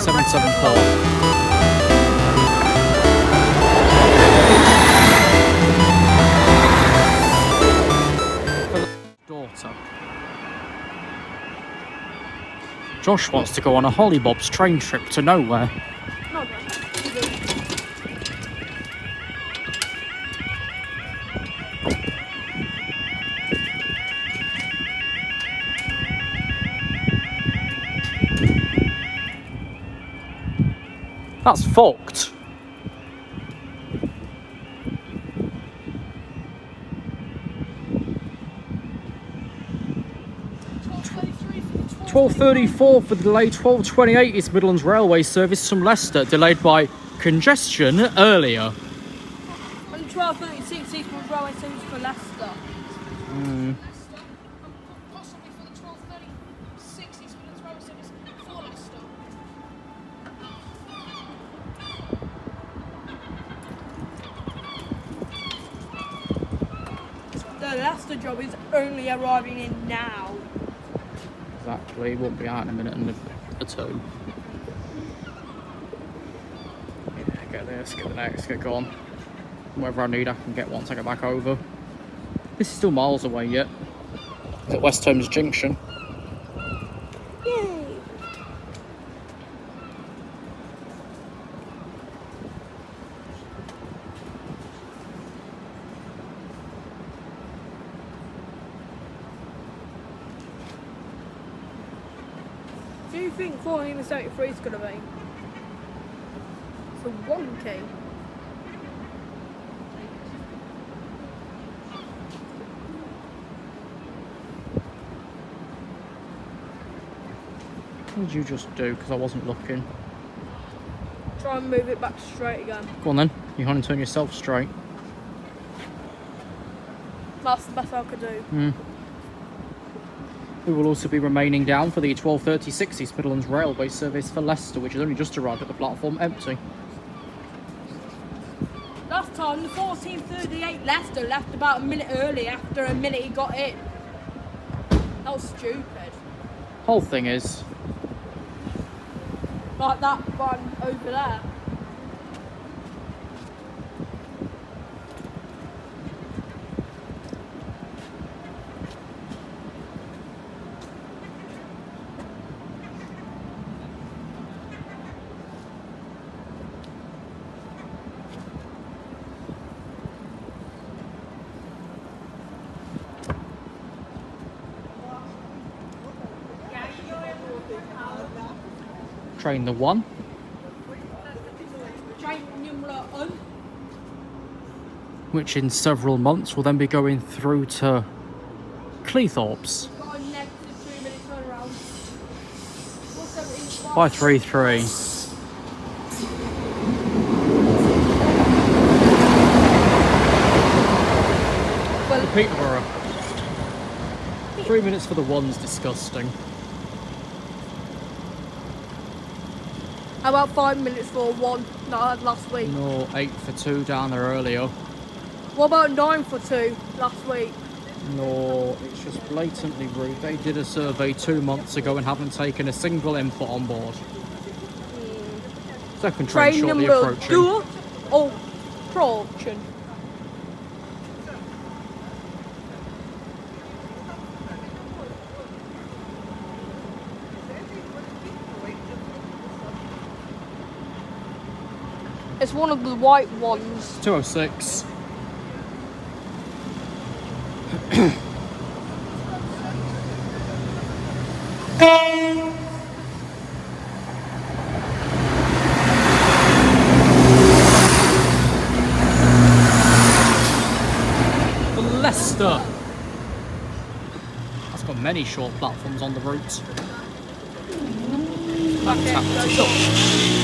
774. Daughter. Josh wants to go on a Hollybob's train trip to nowhere. That's fucked. £12.34 for the delay. £12.28 East Midlands Railway service from Leicester, delayed by congestion earlier. And £12.36 East Midlands Railway service for Leicester. Possibly for the 12.36 East Midlands Railway service for Leicester. The Leicester job is only arriving in now. Exactly, won't be out in a minute and a two. Yeah, get this, get the next, get gone. Whatever I need, I can get once I get back over. This is still miles away yet. It's at West Holmes Junction. Yay! Do you think 1473 is going to be? For 1k? What did you just do? Because I wasn't looking. Try and move it back straight again. Go on then, you can't turn yourself straight. That's the best I could do. We will also be remaining down for the 12.36 East Midlands Railway service for Leicester, which has only just arrived at the platform empty. Last time, the 1438 Leicester left about a minute early after a minute he got in. That was stupid. Whole thing is, Like that one over there. train the 1. Which in several months will then be going through to Cleethorpes. 533. Peterborough. 3 minutes for the 1's disgusting. How about 5 minutes for 1 that I had last week? No, 8 for 2 down there earlier. What about 9 for 2 last week? No, it's just blatantly rude. They did a survey 2 months ago and haven't taken a single input on board. Second train shortly approaching. 2 or approaching. It's one of the white ones. 206. For Leicester. That's got many short platforms on the route. Okay,